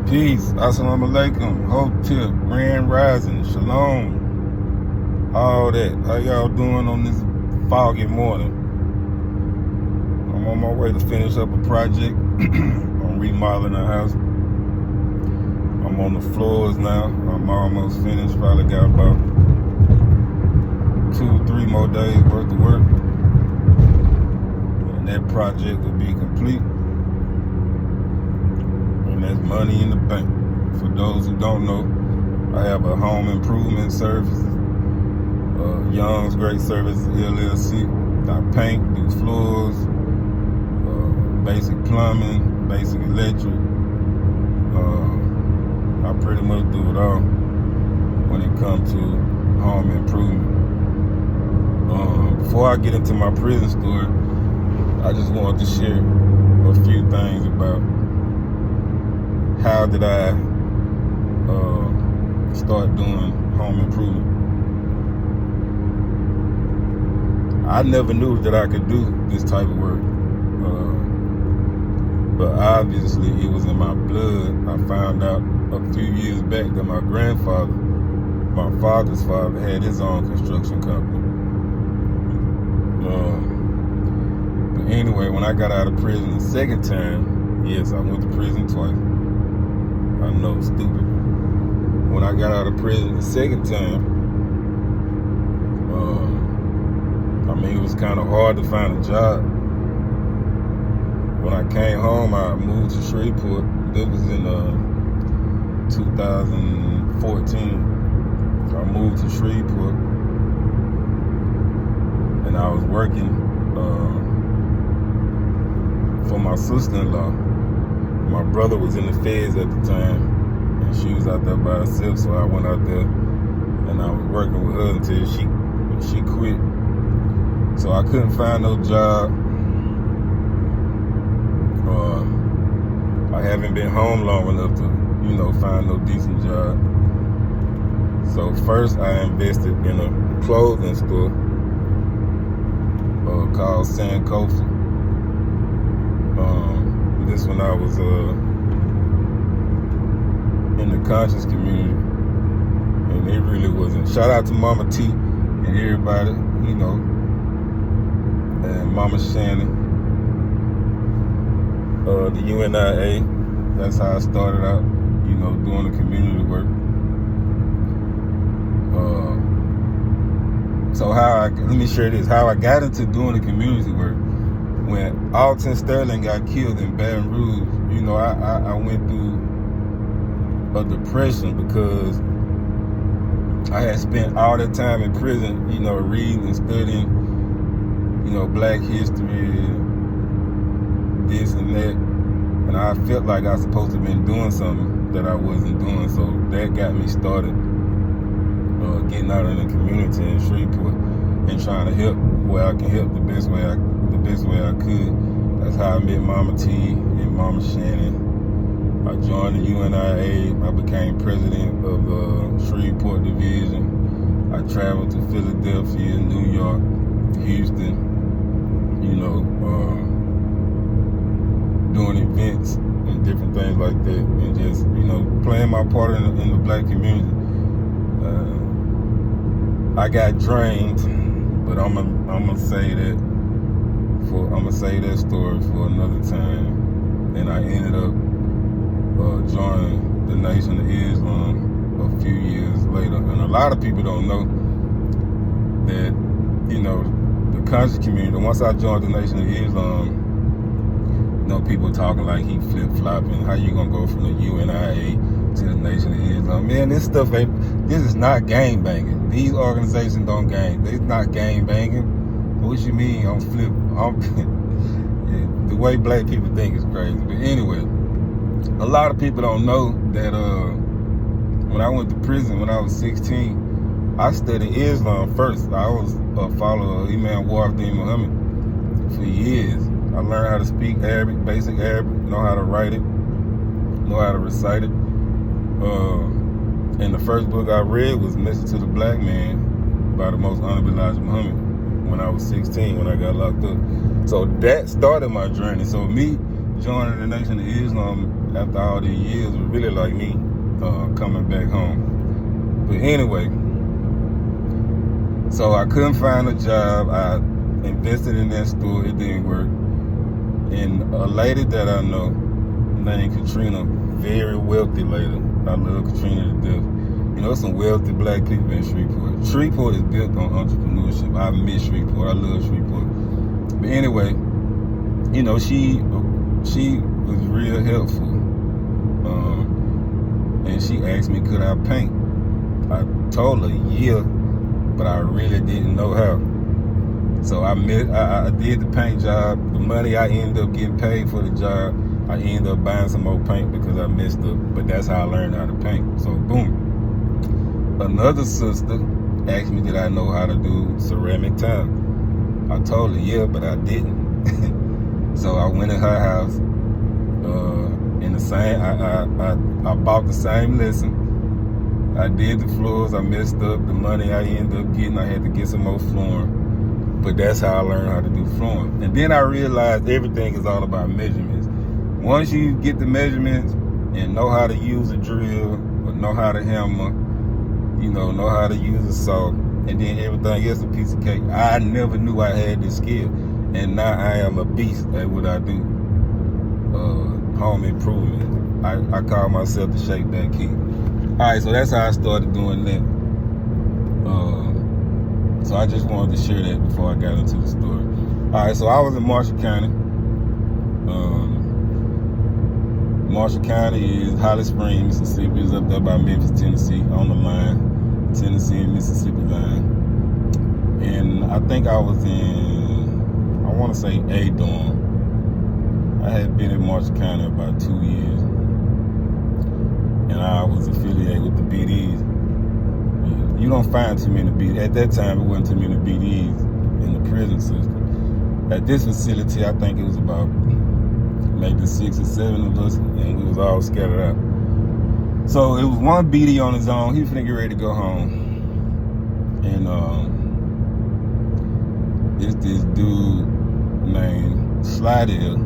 Peace. Assalamu alaikum. Hotep. Grand Rising. Shalom. All that. How y'all doing on this foggy morning? I'm on my way to finish up a project. I'm remodeling a house. I'm on the floors now. I'm almost finished. Probably got about 2 or 3 more days worth of work. And that project will be complete. And that's money in the bank. For those who don't know, I have a home improvement service, Young's Great Services LLC. I paint, do floors, basic plumbing, basic electric. I pretty much do it all when it comes to home improvement. Before I get into my prison story, I just wanted to share a few things about how did I start doing home improvement. I never knew that I could do this type of work, but obviousit was in my blood. I found out a few years back that my grandfather, my father's father, had his own construction company. But anyway, when I got out of prison the second time, yes, I went to prison twice. I know, stupid. When I got out of prison the second time, it was kind of hard to find a job. When I came home, I moved to Shreveport. That was in 2014. I moved to Shreveport, and I was working for my sister-in-law. My brother was in the feds at the time, and she was out there by herself, so I went out there and I was working with her until she quit. So I couldn't find no job. I haven't been home long enough to, find no decent job. So first I invested in a clothing store called Sankofa. This when I was in the conscious community, and it really wasn't. Shout out to Mama T and everybody, and Mama Shannon, the UNIA. That's how I started out, doing the community work. Let me share this, how I got into doing the community work. When Alton Sterling got killed in Baton Rouge, I went through a depression because I had spent all that time in prison, reading and studying, black history, this and that. And I felt like I was supposed to have been doing something that I wasn't doing. So that got me started getting out in the community in Shreveport and trying to help where I can help the best way I could. That's how I met Mama T and Mama Shannon. I joined the UNIA. I became president of the Shreveport division. I traveled to Philadelphia, New York, Houston, doing events and different things like that, and just, playing my part in the black community. I got drained, but I'm gonna say that story for another time. And I ended up joining the Nation of Islam a few years later. And a lot of people don't know that, the conscious community, once I joined the Nation of Islam, people talking like he flip-flopping. How you gonna go from the UNIA to the Nation of Islam? Man, this is not gang banging. These organizations don't gang. They're not gang banging. What you mean the way black people think is crazy. But anyway, a lot of people don't know that when I went to prison when I was 16, I studied Islam first. I was a follower of Imam Wahid Muhammad for years. I learned how to speak Arabic, basic Arabic, know how to write it, know how to recite it. And the first book I read was Message to the Black Man by the Most Honorable Elijah Muhammad when I was 16, when I got locked up. So that started my journey. So me joining the Nation of Islam after all these years was really like me coming back home. But anyway, so I couldn't find a job. I invested in that store. It didn't work. And a lady that I know named Katrina, very wealthy lady. I love Katrina to death. You know, some wealthy black people in Shreveport. Shreveport is built on entrepreneurship. I miss Shreveport. I love Shreveport. But anyway, you know, she was real helpful. And she asked me, could I paint? I told her, yeah, but I really didn't know how. So I did the paint job. The money I ended up getting paid for the job, I ended up buying some more paint because I messed up. But that's how I learned how to paint. So boom. Another sister asked me, did I know how to do ceramic tile? I told her, yeah, but I didn't. So I went in her house. In the same, I bought the same lesson. I did the floors. I messed up. The money I ended up getting, I had to get some more flooring. But that's how I learned how to do flooring. And then I realized everything is all about measurements. Once you get the measurements and know how to use a drill or know how to hammer, you know how to use a saw, and then everything else a piece of cake. I never knew I had this skill. And now I am a beast at what I do. Home improvement. I call myself the Shake Back King. All right, so that's how I started doing that. So I just wanted to share that before I got into the story. All right, so I was in Marshall County. Marshall County is Holly Springs, Mississippi. It's up there by Memphis, Tennessee, on the line, Tennessee and Mississippi line. And I think I was in, I want to say A dorm. I had been in Marshall County about 2 years, and I was affiliated with the BDs. You don't find too many BDs. At that time, it wasn't too many BDs in the prison system. At this facility, I think it was about maybe 6 or 7 of us, and we was all scattered out. So it was one BD on his own. He was finna get ready to go home, and this dude named Slidell.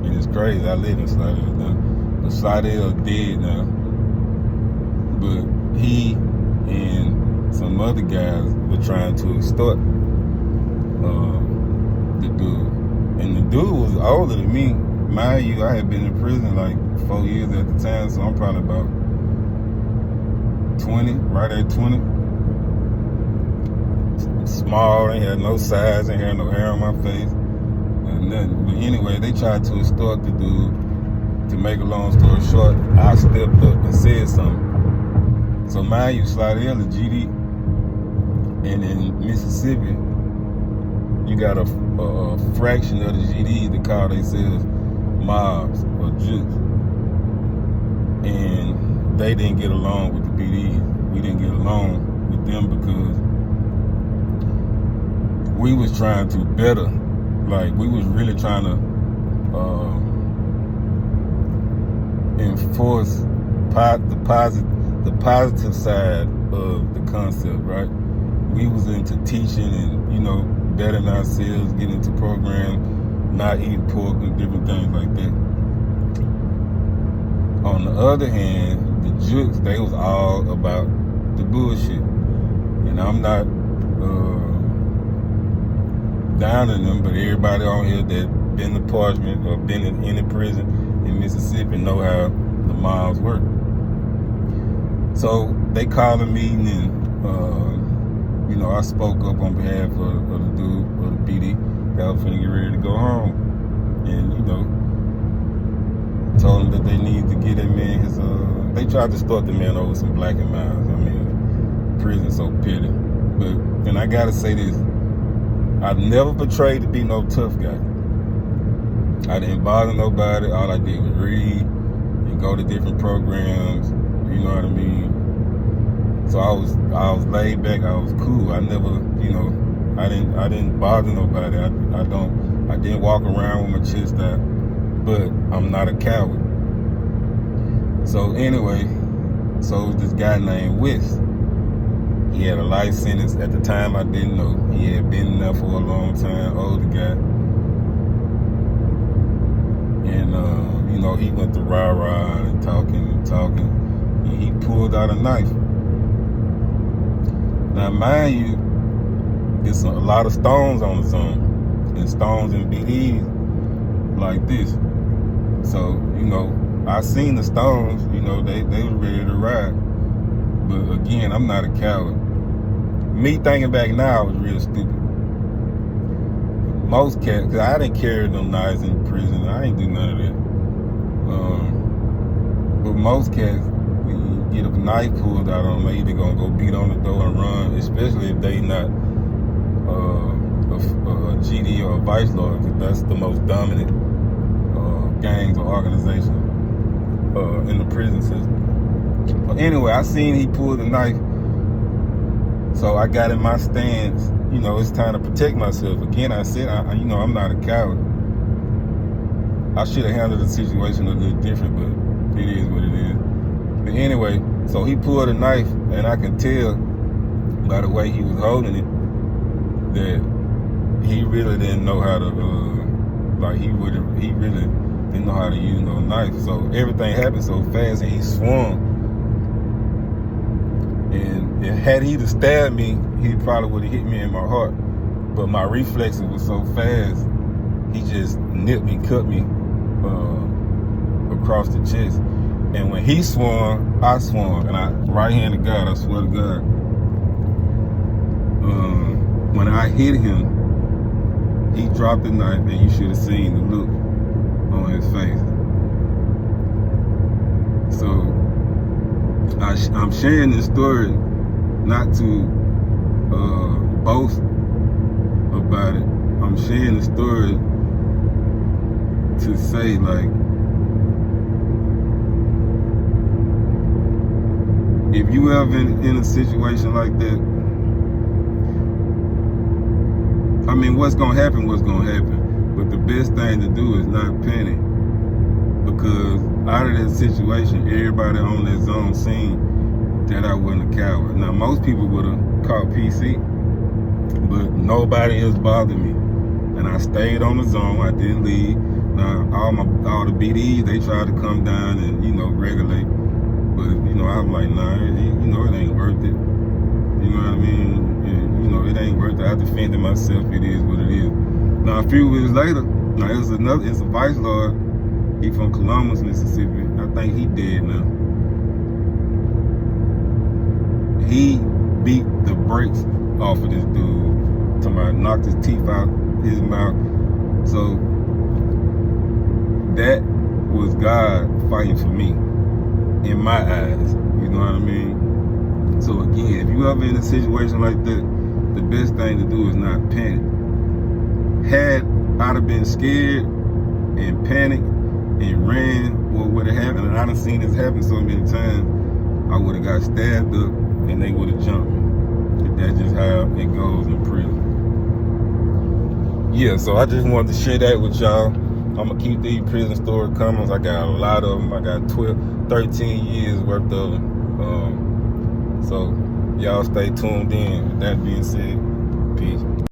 And it's crazy, I live in Slidell now. But Slidell dead now. But he and some other guys were trying to extort the dude. And the dude was older than me. Mind you, I had been in prison like 4 years at the time, so I'm probably about 20, right at 20. Small, ain't had no size, ain't had no hair on my face. Nothing. But anyway, they tried to extort the dude. To make a long story short, I stepped up and said something. So mind you, Slidell is GD, and in Mississippi, you got a fraction of the GDs that call themselves mobs or jukes, and they didn't get along with the BDs. We didn't get along with them because we was trying to better. Like, we was really trying to enforce the positive side of the concept, right? We was into teaching and, you know, bettering ourselves, getting into programs, not eating pork and different things like that. On the other hand, the jukes, they was all about the bullshit. And I'm not down on them, but everybody on here that been to Parchment or been in any prison in Mississippi know how the mobs work. So they called a meeting, and you know, I spoke up on behalf of the dude, or the BD, that was finna get ready to go home, and you know, told him that they needed to get that man his. They tried to start the man over some black and miles. I mean, prison so petty. But and I gotta say this. I never portrayed to be no tough guy. I didn't bother nobody. All I did was read and go to different programs. You know what I mean? So I was laid back. I was cool. I never, you know, I didn't bother nobody. I didn't walk around with my chest out. But I'm not a coward. So anyway, so this guy named West. He had a life sentence. At the time, I didn't know. He had been there for a long time, older guy. And, he went to rah-rah and talking. And he pulled out a knife. Now, mind you, there's a lot of stones on the zone. And stones and BDs like this. So, I seen the stones, they was ready to ride. But again, I'm not a coward. Me thinking back now, I was real stupid. Most cats, because I didn't carry no knives in prison. I ain't do none of that. But most cats, when you get a knife pulled out on them, they either gonna go beat on the door and run, especially if they not a GD or a vice lord, because that's the most dominant gangs or organizations in the prison system. But anyway, I seen he pulled the knife, so I got in my stance. It's time to protect myself. Again, I said, I'm not a coward. I should have handled the situation a little different, but it is what it is. But anyway, so he pulled a knife, and I can tell by the way he was holding it that he really didn't know how to, he really didn't know how to use no knife. So everything happened so fast, and he swung. And had he to stab me, he probably would have hit me in my heart. But my reflexes were so fast, he just nipped me, cut me across the chest. And when he swung, I swung. And right hand to God, I swear to God. When I hit him, he dropped the knife, and you should have seen the look on his face. So I'm sharing this story not to boast about it. I'm sharing the story to say, if you ever in a situation like that, what's gonna happen, But the best thing to do is not panic. Because out of that situation, everybody on that zone seen that I wasn't a coward. Now, most people would have caught PC, but nobody else bothered me. And I stayed on the zone. I didn't leave. Now, all the BDs, they tried to come down and, regulate. But, I'm like, nah, it ain't worth it. You know what I mean? And, it ain't worth it. I defended myself. It is what it is. Now, a few weeks later, it's a vice lord. He from Columbus, Mississippi. I think he dead now. He beat the brakes off of this dude. Knocked his teeth out his mouth. So that was God fighting for me in my eyes. You know what I mean? So again, if you ever in a situation like that, the best thing to do is not panic. Had I have been scared and panicked and ran, what would have happened? And I done seen this happen so many times. I would have got stabbed up and they would have jumped me. That's just how it goes in prison. Yeah, so I just wanted to share that with y'all. I'm gonna keep these prison story coming. I got a lot of them. I got 13 years worth of them. So y'all stay tuned in. With that being said,